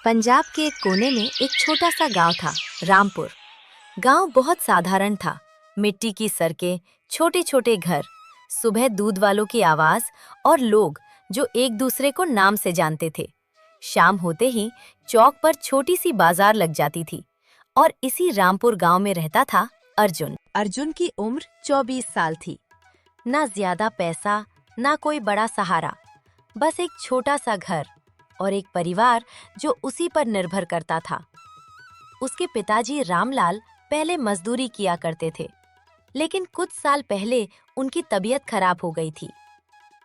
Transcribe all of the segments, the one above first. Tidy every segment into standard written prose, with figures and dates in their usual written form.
पंजाब के एक कोने में एक छोटा सा गांव था, रामपुर। गांव बहुत साधारण था। मिट्टी की सड़कें, छोटे छोटे घर, सुबह दूध वालों की आवाज और लोग जो एक दूसरे को नाम से जानते थे। शाम होते ही चौक पर छोटी सी बाजार लग जाती थी और इसी रामपुर गांव में रहता था अर्जुन। अर्जुन की उम्र 24 साल थी। ना ज्यादा पैसा, ना कोई बड़ा सहारा, बस एक छोटा सा घर और एक परिवार जो उसी पर निर्भर करता था। उसके पिताजी रामलाल पहले मजदूरी किया करते थे, लेकिन कुछ साल पहले उनकी तबीयत खराब हो गई थी।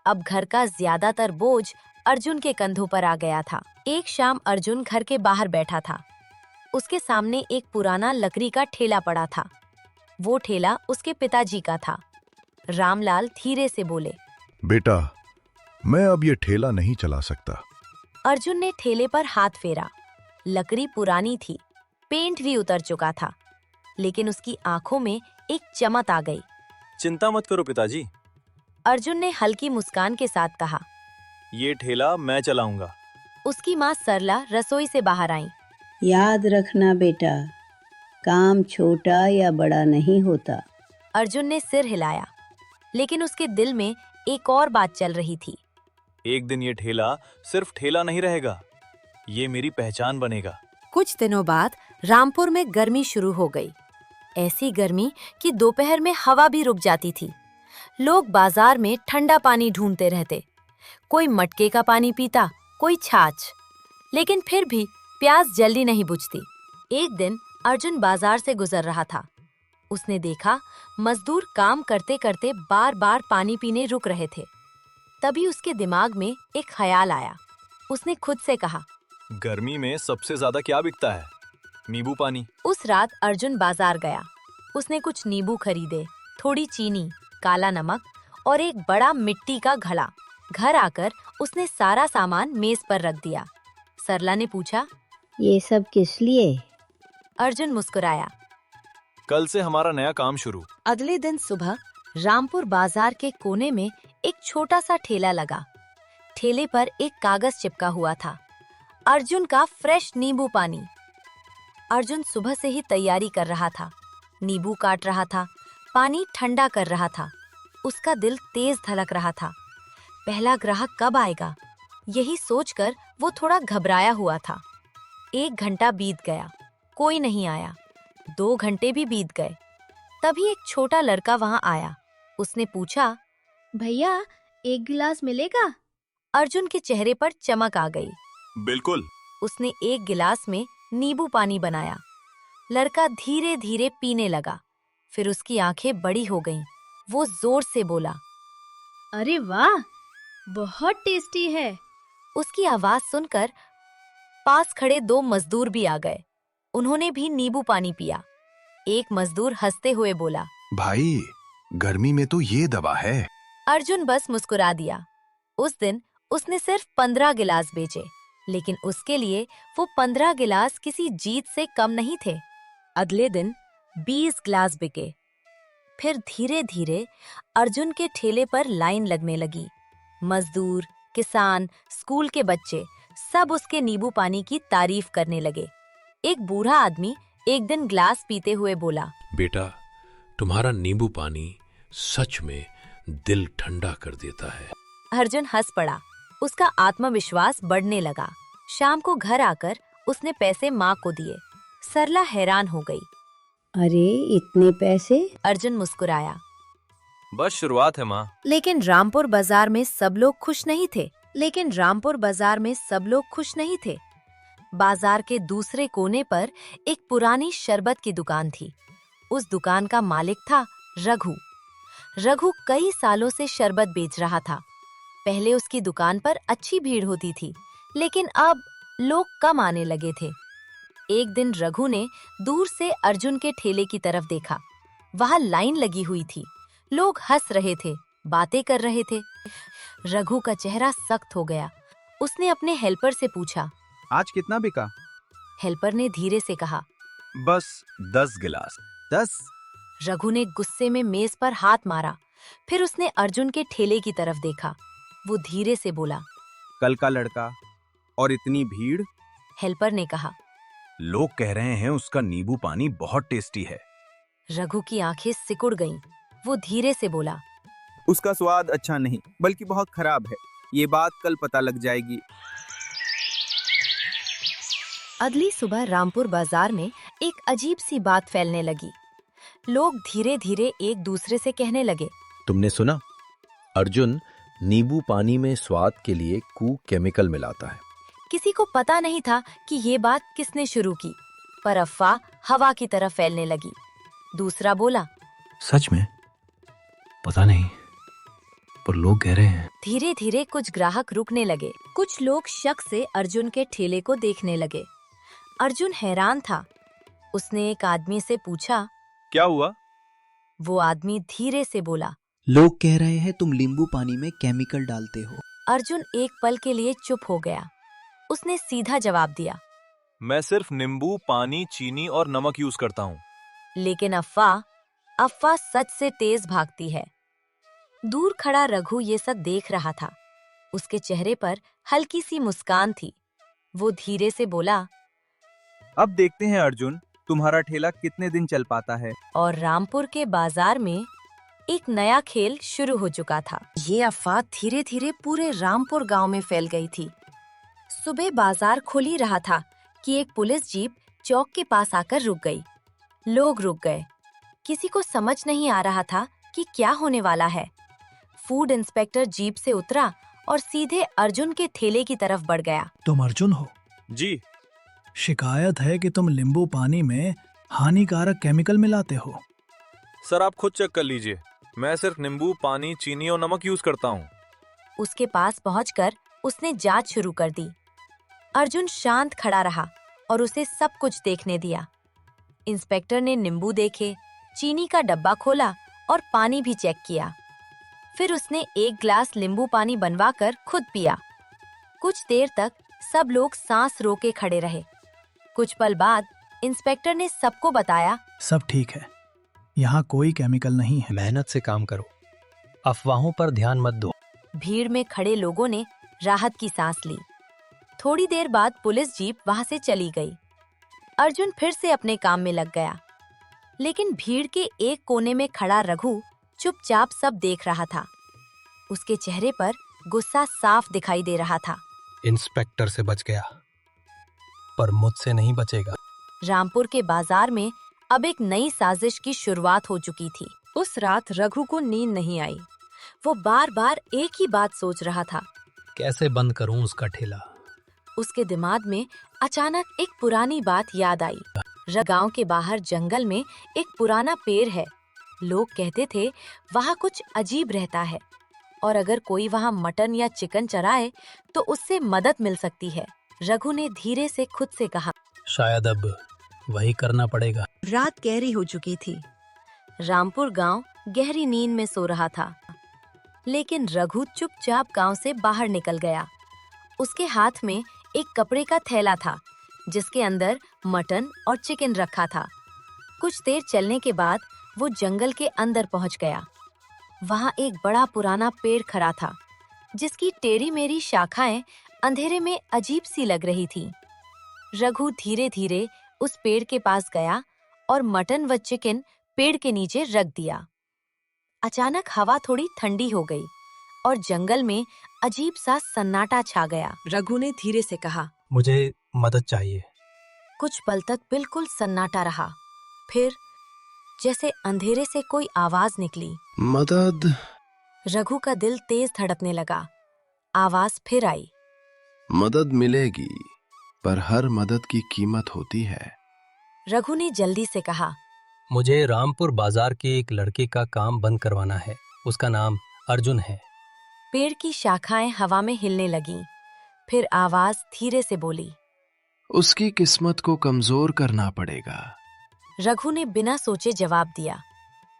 अब घर का ज्यादातर बोझ अर्जुन के कंधों पर आ गया था। एक शाम अर्जुन घर के बाहर बैठा था। उसके सामने एक पुराना लकड़ी का ठेला पड़ा था। वो ठेला उसके पिताजी का था। रामलाल धीरे से बोले, बेटा, मैं अब ये ठेला नहीं चला सकता। अर्जुन ने ठेले पर हाथ फेरा। लकड़ी पुरानी थी, पेंट भी उतर चुका था, लेकिन उसकी आंखों में एक चमक आ गई। चिंता मत करो पिताजी, अर्जुन ने हल्की मुस्कान के साथ कहा। ये ठेला मैं चलाऊंगा। उसकी माँ सरला रसोई से बाहर आई। याद रखना बेटा, काम छोटा या बड़ा नहीं होता। अर्जुन ने सिर हिलाया, लेकिन उसके दिल में एक और बात चल रही थी। एक दिन ये ठेला सिर्फ ठेला नहीं रहेगा, ये मेरी पहचान बनेगा। कुछ दिनों बाद रामपुर में गर्मी शुरू हो गई। ऐसी गर्मी कि दोपहर में हवा भी रुक जाती थी। लोग बाजार में ठंडा पानी ढूंढते रहते। कोई मटके का पानी पीता, कोई छाछ, लेकिन फिर भी प्यास जल्दी नहीं बुझती। एक दिन अर्जुन बाजार से गुजर रहा था। उसने देखा मजदूर काम करते करते बार बार पानी पीने रुक रहे थे। तभी उसके दिमाग में एक ख्याल आया। उसने खुद से कहा, गर्मी में सबसे ज्यादा क्या बिकता है? नींबू पानी। उस रात अर्जुन बाजार गया। उसने कुछ नींबू खरीदे, थोड़ी चीनी, काला नमक और एक बड़ा मिट्टी का घड़ा। घर आकर उसने सारा सामान मेज पर रख दिया। सरला ने पूछा, ये सब किस लिए? अर्जुन मुस्कुराया। कल से हमारा नया काम शुरू। अगले दिन सुबह रामपुर बाजार के कोने में एक छोटा सा ठेला लगा। ठेले पर एक कागज चिपका हुआ था, अर्जुन का फ्रेश नींबू पानी। अर्जुन सुबह से ही तैयारी कर रहा था। नींबू काट रहा था, पानी ठंडा कर रहा था। उसका दिल तेज धड़क रहा था। पहला ग्राहक कब आएगा, यही सोचकर वो थोड़ा घबराया हुआ था। 1 घंटा बीत गया, कोई नहीं आया। 2 घंटे भी बीत गए। तभी एक छोटा लड़का वहां आया। उसने पूछा, भैया, एक गिलास मिलेगा? अर्जुन के चेहरे पर चमक आ गई। बिल्कुल। उसने एक गिलास में नींबू पानी बनाया। लड़का धीरे धीरे पीने लगा। फिर उसकी आंखें बड़ी हो गईं। वो जोर से बोला, अरे वाह, बहुत टेस्टी है। उसकी आवाज सुनकर पास खड़े 2 मजदूर भी आ गए। उन्होंने भी नींबू पानी पिया। एक मजदूर हंसते हुए बोला, भाई, गर्मी में तो ये दवा है। अर्जुन बस मुस्कुरा दिया। उस दिन उसने सिर्फ 15 गिलास बेचे, लेकिन उसके लिए वो 15 गिलास किसी जीत से कम नहीं थे। अगले दिन 20 गिलास बिके। फिर धीरे धीरे अर्जुन के ठेले पर लाइन लगने लगी। मजदूर, किसान, स्कूल के बच्चे सब उसके नींबू पानी की तारीफ करने लगे। एक बूढ़ा आदमी एक दिन गिलास पीते हुए बोला, बेटा, तुम्हारा नींबू पानी सच में दिल ठंडा कर देता है। अर्जुन हंस पड़ा। उसका आत्मविश्वास बढ़ने लगा। शाम को घर आकर उसने पैसे माँ को दिए। सरला हैरान हो गई। अरे, इतने पैसे? अर्जुन मुस्कुराया। बस शुरुआत है माँ। लेकिन रामपुर बाजार में सब लोग खुश नहीं थे। बाजार के दूसरे कोने पर एक पुरानी शरबत की दुकान थी। उस दुकान का मालिक था रघु। रघु कई सालों से शरबत बेच रहा था। पहले उसकी दुकान पर अच्छी भीड़ होती थी, लेकिन अब लोग कम आने लगे थे। एक दिन रघु ने दूर से अर्जुन के ठेले की तरफ देखा। वहां लाइन लगी हुई थी। लोग हंस रहे थे, बातें कर रहे थे। रघु का चेहरा सख्त हो गया। उसने अपने हेल्पर से पूछा, आज कितना बिका? हेल्पर ने धीरे से कहा, बस 10 गिलास। 10? रघु ने गुस्से में मेज पर हाथ मारा। फिर उसने अर्जुन के ठेले की तरफ देखा। वो धीरे से बोला, कल का लड़का और इतनी भीड़। हेल्पर ने कहा। लोग कह रहे हैं उसका नींबू पानी बहुत टेस्टी है। रघु की आंखें सिकुड़ गईं। वो धीरे से बोला, उसका स्वाद अच्छा नहीं बल्कि बहुत खराब है। ये बात कल पता लग जाएगी। अगली सुबह रामपुर बाजार में एक अजीब सी बात फैलने लगी। लोग धीरे धीरे एक दूसरे से कहने लगे, तुमने सुना? अर्जुन नींबू पानी में स्वाद के लिए केमिकल मिलाता है। किसी को पता नहीं था कि ये बात किसने शुरू की, पर अफवाह हवा की तरह फैलने लगी। दूसरा बोला, सच में? पता नहीं, पर लोग कह रहे हैं। धीरे धीरे कुछ ग्राहक रुकने लगे। कुछ लोग शक से अर्जुन के ठेले को देखने लगे। अर्जुन हैरान था। उसने एक आदमी से पूछा, क्या हुआ? वो आदमी धीरे से बोला, लोग कह रहे हैं तुम नींबू पानी में केमिकल डालते हो। अर्जुन एक पल के लिए चुप हो गया। उसने सीधा जवाब दिया, मैं सिर्फ नींबू पानी, चीनी और नमक यूज करता हूँ। लेकिन अफवाह सच से तेज भागती है। दूर खड़ा रघु ये सब देख रहा था। उसके चेहरे पर हल्की सी मुस्कान थी। वो धीरे से बोला, अब देखते हैं अर्जुन, तुम्हारा ठेला कितने दिन चल पाता है। और रामपुर के बाजार में एक नया खेल शुरू हो चुका था। ये अफवाह धीरे धीरे पूरे रामपुर गांव में फैल गई थी। सुबह बाजार खुल ही रहा था कि एक पुलिस जीप चौक के पास आकर रुक गई। लोग रुक गए। किसी को समझ नहीं आ रहा था कि क्या होने वाला है। फूड इंस्पेक्टर जीप से उतरा और सीधे अर्जुन के ठेले की तरफ बढ़ गया। तुम अर्जुन हो? जी। शिकायत है कि तुम नींबू पानी में हानिकारक केमिकल मिलाते हो। सर आप खुद चेक कर लीजिए, मैं सिर्फ नींबू पानी, चीनी और नमक यूज करता हूँ। उसके पास पहुंचकर उसने जांच शुरू कर दी। अर्जुन शांत खड़ा रहा और उसे सब कुछ देखने दिया। इंस्पेक्टर ने नींबू देखे, चीनी का डब्बा खोला और पानी भी चेक किया। फिर उसने एक ग्लास नींबू पानी बनवाकर खुद पिया। कुछ देर तक सब लोग सांस रोके खड़े रहे। कुछ पल बाद इंस्पेक्टर ने सबको बताया, सब ठीक है, यहाँ कोई केमिकल नहीं है। मेहनत से काम करो, अफवाहों पर ध्यान मत दो। भीड़ में खड़े लोगों ने राहत की सांस ली। थोड़ी देर बाद पुलिस जीप वहां से चली गई। अर्जुन फिर से अपने काम में लग गया। लेकिन भीड़ के एक कोने में खड़ा रघु चुपचाप सब देख रहा था। उसके चेहरे पर गुस्सा साफ दिखाई दे रहा था। इंस्पेक्टर से बच गया, पर मुझसे नहीं बचेगा। रामपुर के बाजार में अब एक नई साजिश की शुरुआत हो चुकी थी। उस रात रघु को नींद नहीं आई। वो बार बार एक ही बात सोच रहा था, कैसे बंद करूं उसका ठेला। उसके दिमाग में अचानक एक पुरानी बात याद आई। गांव के बाहर जंगल में एक पुराना पेड़ है। लोग कहते थे वहाँ कुछ अजीब रहता है और अगर कोई वहाँ मटन या चिकन चराए तो उससे मदद मिल सकती है। रघु ने धीरे से खुद से कहा, शायद अब वही करना पड़ेगा। रात गहरी हो चुकी थी। रामपुर गांव गहरी नींद में सो रहा था। लेकिन रघु चुपचाप गांव से बाहर निकल गया। उसके हाथ में एक कपड़े का थैला था जिसके अंदर मटन और चिकन रखा था। कुछ देर चलने के बाद वो जंगल के अंदर पहुंच गया। वहां एक बड़ा पुराना पेड़ खड़ा था जिसकी टेढ़ी मेढ़ी शाखाएं अंधेरे में अजीब सी लग रही थी। रघु धीरे धीरे उस पेड़ के पास गया और मटन व चिकन पेड़ के नीचे रख दिया। अचानक हवा थोड़ी ठंडी हो गई और जंगल में अजीब सा सन्नाटा छा गया। रघु ने धीरे से कहा, मुझे मदद चाहिए। कुछ पल तक बिल्कुल सन्नाटा रहा। फिर जैसे अंधेरे से कोई आवाज निकली, मदद। रघु का दिल तेज धड़कने लगा। आवाज फिर आई, मदद मिलेगी, पर हर मदद की कीमत होती है। रघु ने जल्दी से कहा, मुझे रामपुर बाजार के एक लड़के का काम बंद करवाना है। उसका नाम अर्जुन है। पेड़ की शाखाएं हवा में हिलने लगीं। फिर आवाज धीरे से बोली, उसकी किस्मत को कमजोर करना पड़ेगा। रघु ने बिना सोचे जवाब दिया,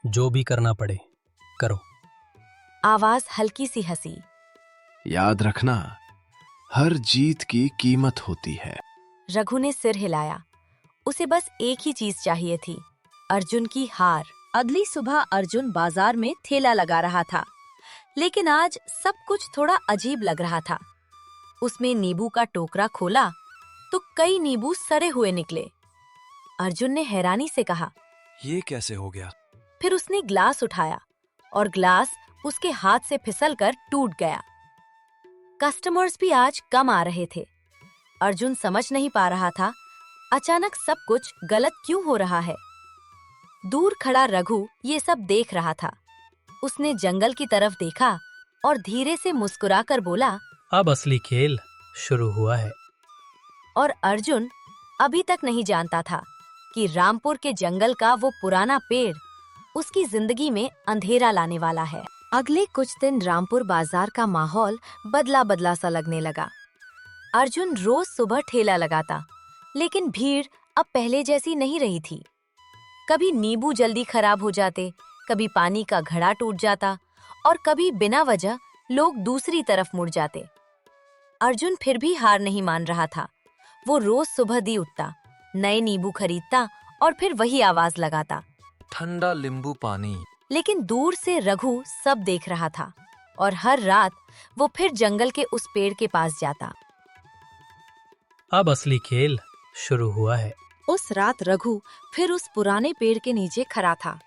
जो भी करना पड़े करो। आवाज हल्की सी हंसी, याद रखना, हर जीत की कीमत होती है। रघु ने सिर हिलाया। उसे बस एक ही चीज चाहिए थी, अर्जुन की हार। अगली सुबह अर्जुन बाजार में ठेला लगा रहा था। लेकिन आज सब कुछ थोड़ा अजीब लग रहा था। उसमें नींबू का टोकरा खोला तो कई नींबू सड़े हुए निकले। अर्जुन ने हैरानी से कहा, ये कैसे हो गया? फिर उसने ग्लास उठाया और ग्लास उसके हाथ से फिसलकर टूट गया। कस्टमर्स भी आज कम आ रहे थे। अर्जुन समझ नहीं पा रहा था अचानक सब कुछ गलत क्यों हो रहा है। दूर खड़ा रघु ये सब देख रहा था। उसने जंगल की तरफ देखा और धीरे से मुस्कुराकर बोला, अब असली खेल शुरू हुआ है। और अर्जुन अभी तक नहीं जानता था कि रामपुर के जंगल का वो पुराना पेड़ उसकी जिंदगी में अंधेरा लाने वाला है। अगले कुछ दिन रामपुर बाजार का माहौल बदला बदला सा लगने लगा। अर्जुन रोज सुबह ठेला लगाता, लेकिन भीड़ अब पहले जैसी नहीं रही थी। कभी नींबू जल्दी खराब हो जाते, कभी पानी का घड़ा टूट जाता और कभी बिना वजह लोग दूसरी तरफ मुड़ जाते। अर्जुन फिर भी हार नहीं मान रहा था। वो रोज सुबह दी उठता, नए नींबू खरीदता और फिर वही आवाज लगाता, ठंडा नींबू पानी। लेकिन दूर से रघु सब देख रहा था और हर रात वो फिर जंगल के उस पेड़ के पास जाता। अब असली खेल शुरू हुआ है। उस रात रघु फिर उस पुराने पेड़ के नीचे खड़ा था।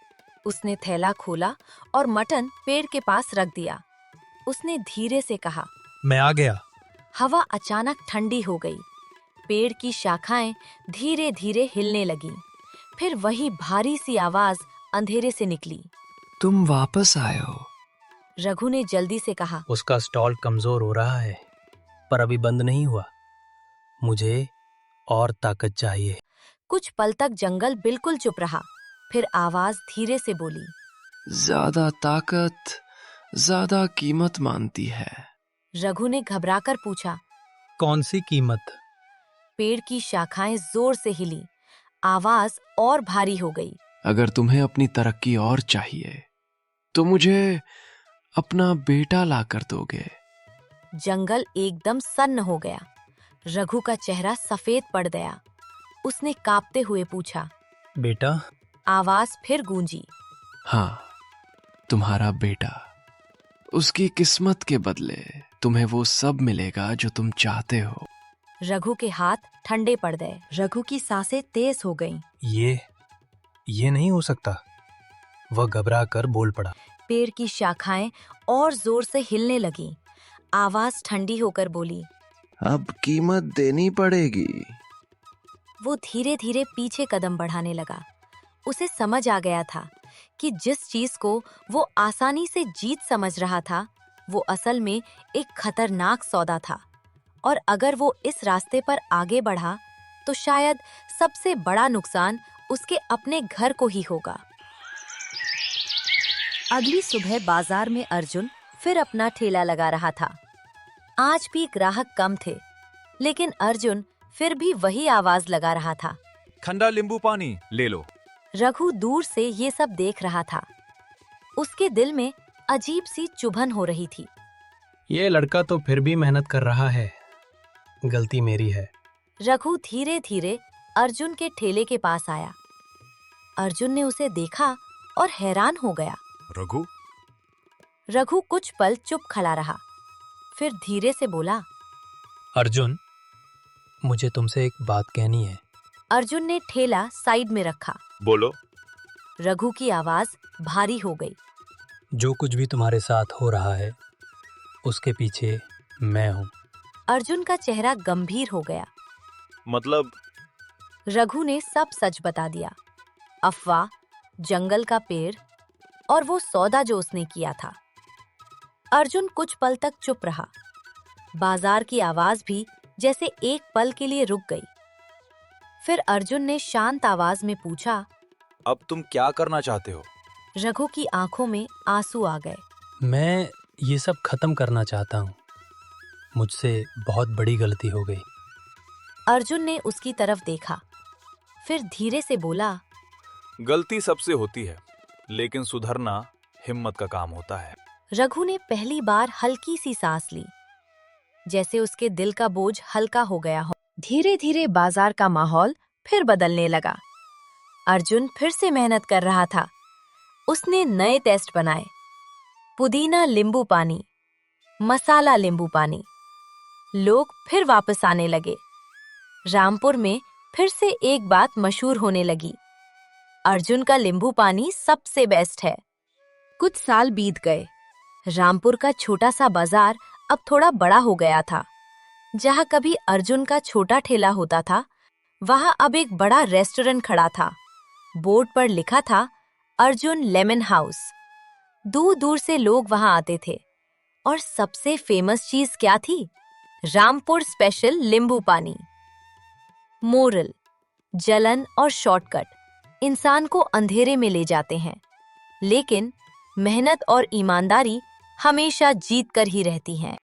उसने थैला खोला और मटन पेड़ के पास रख दिया। उसने धीरे से कहा, मैं आ गया। हवा अचानक ठंडी हो गई। पेड़ की शाखाएं धीरे धीरे हिलने लगीं। फिर वही भारी सी आवाज अंधेरे से निकली, तुम वापस आए हो। रघु ने जल्दी से कहा, उसका स्टॉल कमजोर हो रहा है, पर अभी बंद नहीं हुआ। मुझे और ताकत चाहिए। कुछ पल तक जंगल बिल्कुल चुप रहा। फिर आवाज धीरे से बोली, ज्यादा ताकत ज्यादा कीमत मांगती है। रघु ने घबराकर पूछा, कौन सी कीमत? पेड़ की शाखाएं जोर से हिली। आवाज और भारी हो गई, अगर तुम्हें अपनी तरक्की और चाहिए तो मुझे अपना बेटा ला कर दोगे। जंगल एकदम सन्न हो गया। रघु का चेहरा सफेद पड़ गया। उसने कांपते हुए पूछा, बेटा? आवाज फिर गूंजी, हाँ, तुम्हारा बेटा। उसकी किस्मत के बदले तुम्हें वो सब मिलेगा जो तुम चाहते हो। रघु के हाथ ठंडे पड़ गए। रघु की सांसें तेज हो गईं। ये नहीं हो सकता। वह घबरा कर बोल पड़ा। पेड़ की शाखाएं और जोर से हिलने लगीं। आवाज ठंडी होकर बोली, अब कीमत देनी पड़ेगी। वो धीरे धीरे पीछे कदम बढ़ाने लगा। उसे समझ आ गया था कि जिस चीज को वो आसानी से जीत समझ रहा था, वो असल में एक खतरनाक सौदा था। और अगर वो इस रास्ते पर आगे बढ़ा तो शायद सबसे बड़ा नुकसान उसके अपने घर को ही होगा। अगली सुबह बाजार में अर्जुन फिर अपना ठेला लगा रहा था। आज भी ग्राहक कम थे, लेकिन अर्जुन फिर भी वही आवाज लगा रहा था, ठंडा नींबू पानी ले लो। रघु दूर से ये सब देख रहा था। उसके दिल में अजीब सी चुभन हो रही थी। ये लड़का तो फिर भी मेहनत कर रहा है, गलती मेरी है। रघु धीरे धीरे अर्जुन के ठेले के पास आया। अर्जुन ने उसे देखा और हैरान हो गया। रघु? रघु कुछ पल चुप खड़ा रहा, फिर धीरे से बोला, अर्जुन, मुझे तुमसे एक बात कहनी है। अर्जुन ने ठेला साइड में रखा। बोलो। रघु की आवाज भारी हो गई। जो कुछ भी तुम्हारे साथ हो रहा है, उसके पीछे मैं हूँ। अर्जुन का चेहरा गंभीर हो गया। मतलब? रघु ने सब सच बता दिया। अफवाह, जंगल का पेड़ और वो सौदा जो उसने किया था। अर्जुन कुछ पल तक चुप रहा। बाजार की आवाज भी जैसे एक पल के लिए रुक गई। फिर अर्जुन ने शांत आवाज में पूछा, अब तुम क्या करना चाहते हो? रघु की आंखों में आंसू आ गए। मैं ये सब खत्म करना चाहता हूँ। मुझसे बहुत बड़ी गलती हो गई। अर्जुन ने उसकी तरफ देखा, फिर धीरे से बोला, गलती सबसे होती है, लेकिन सुधरना हिम्मत का काम होता है। रघु ने पहली बार हल्की सी सांस ली, जैसे उसके दिल का बोझ हल्का हो गया हो। धीरे धीरे बाजार का माहौल फिर बदलने लगा। अर्जुन फिर से मेहनत कर रहा था। उसने नए टेस्ट बनाए, पुदीना नींबू पानी, मसाला नींबू पानी। लोग फिर वापस आने लगे। रामपुर में फिर से एक बात मशहूर होने लगी, अर्जुन का नींबू पानी सबसे बेस्ट है। कुछ साल बीत गए। रामपुर का छोटा सा बाजार अब थोड़ा बड़ा हो गया था। जहाँ कभी अर्जुन का छोटा ठेला होता था, वहाँ अब एक बड़ा रेस्टोरेंट खड़ा था। बोर्ड पर लिखा था अर्जुन लेमन हाउस। दूर दूर से लोग वहाँ आते थे और सबसे फेमस चीज क्या थी? रामपुर स्पेशल नींबू पानी। मोरल: जलन और शॉर्टकट इंसान को अंधेरे में ले जाते हैं, लेकिन मेहनत और ईमानदारी हमेशा जीत कर ही रहती हैं।